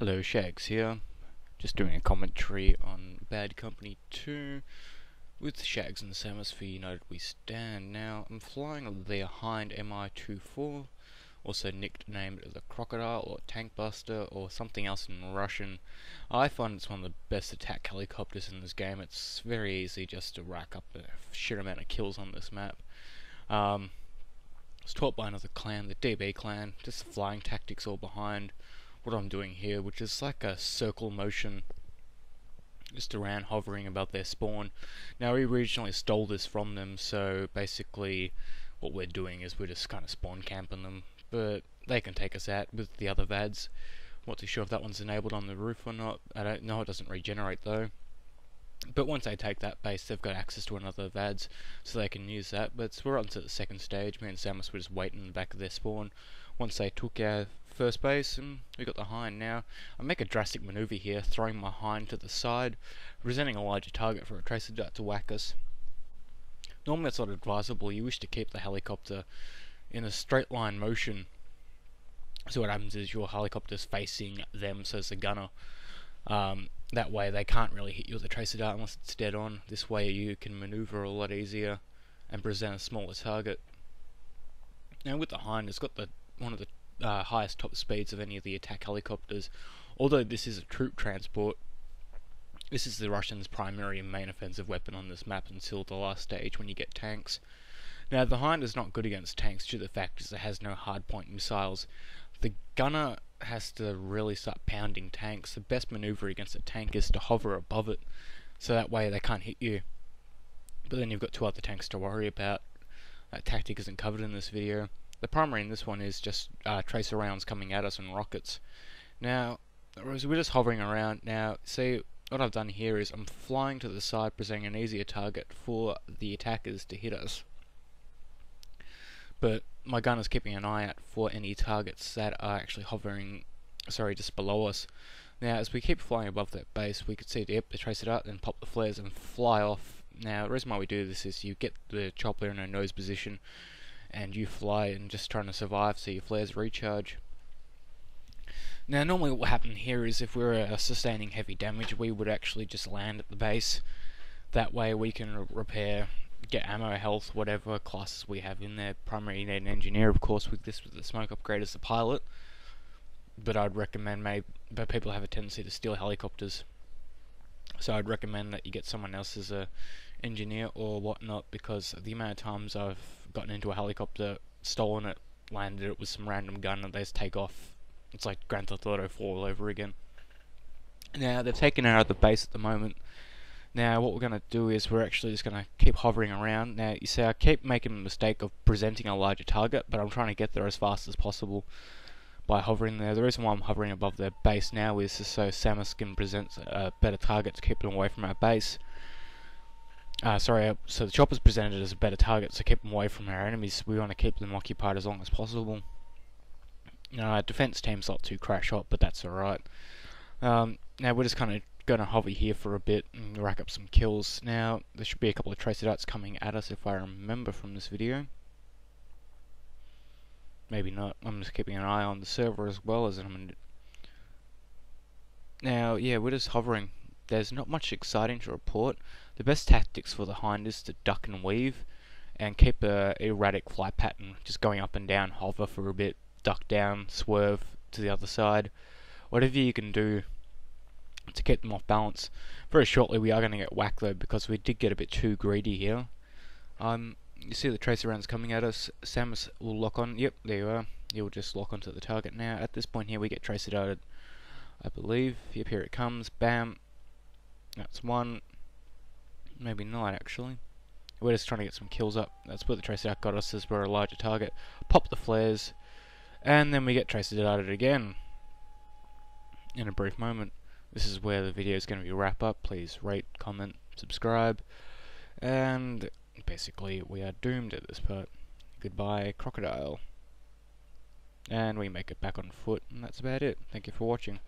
Hello, Shags here. Just doing a commentary on Bad Company 2 with Shags and Samus for United We Stand. Now, I'm flying the Hind Mi-24, also nicknamed the Crocodile or Tank Buster or something else in Russian. I find it's one of the best attack helicopters in this game. It's very easy just to rack up a shit amount of kills on this map. I was taught by another clan, the DB clan, just flying tactics all behind what I'm doing here, which is like a circle motion just around hovering above their spawn. Now we originally stole this from them, so basically what we're doing is we're just kind of spawn camping them, but they can take us out with the other VADs. Not too sure if that one's enabled on the roof or not. I don't know, it doesn't regenerate though. But once they take that base, they've got access to another VADs, so they can use that. But we're on to the second stage. Me and Samus were just waiting in the back of their spawn once they took our first base, and we got the Hind. Now, I make a drastic maneuver here, throwing my Hind to the side, presenting a larger target for a tracer dart to whack us. Normally that's not advisable. You wish to keep the helicopter in a straight line motion. So what happens is your helicopter's facing them, so it's a gunner. That way they can't really hit you with a tracer dart unless it's dead on. This way you can maneuver a lot easier and present a smaller target. Now with the Hind, it's got one of the highest top speeds of any of the attack helicopters. Although this is a troop transport, this is the Russians' primary and main offensive weapon on this map until the last stage when you get tanks. Now the Hind is not good against tanks due to the fact that it has no hardpoint missiles. The gunner has to really start pounding tanks. The best maneuver against a tank is to hover above it, so that way they can't hit you. But then you've got two other tanks to worry about. That tactic isn't covered in this video. The primary in this one is just tracer rounds coming at us and rockets. Now, we're just hovering around. Now, see, what I've done here is I'm flying to the side, presenting an easier target for the attackers to hit us. But my gun is keeping an eye out for any targets that are actually hovering, just below us. Now, as we keep flying above that base, we can see the tracer dart, then pop the flares and fly off. Now, the reason why we do this is you get the chopper in a nose position, and you fly and just trying to survive, so your flares recharge. Now, normally what will happen here is if we were sustaining heavy damage, we would actually just land at the base. That way we can repair, get ammo, health, whatever classes we have in there. Primarily you need an engineer, of course, with this, with the smoke upgrade as the pilot. But I'd recommend but people have a tendency to steal helicopters. So I'd recommend that you get someone else as a engineer or whatnot, because the amount of times I've gotten into a helicopter, stolen it, landed it with some random gun, and they just take off. It's like Grand Theft Auto 4 all over again. Now, they've taken out of the base at the moment. Now, what we're going to do is we're actually just going to keep hovering around. Now, you see, I keep making the mistake of presenting a larger target, but I'm trying to get there as fast as possible by hovering there. The reason why I'm hovering above their base now is just so Samus can present a better target to keep them away from our base. So the chopper's presented as a better target, so keep them away from our enemies. We want to keep them occupied as long as possible. Our defense team's not too crash hot, but that's alright. Now we're just kind of going to hover here for a bit and rack up some kills. Now, there should be a couple of tracer darts coming at us if I remember from this video. Maybe not. I'm just keeping an eye on the server as well as Now, yeah, we're just hovering. There's not much exciting to report. The best tactics for the Hind is to duck and weave and keep a erratic flight pattern, just going up and down, hover for a bit, duck down, swerve to the other side. Whatever you can do to keep them off balance. Very shortly we are going to get whacked though, because we did get a bit too greedy here. You see the tracer rounds coming at us. Samus will lock on. Yep, there you are. You'll just lock onto the target now. At this point here we get tracer darted, I believe. Yep, here it comes. Bam. That's one. Maybe not actually. We're just trying to get some kills up. That's where the tracer dart got us, as we're a larger target. Pop the flares, and then we get tracer darted again in a brief moment. This is where the video is going to be wrap up. Please rate, comment, subscribe, and basically we are doomed at this part. Goodbye, Crocodile. And we make it back on foot, and that's about it. Thank you for watching.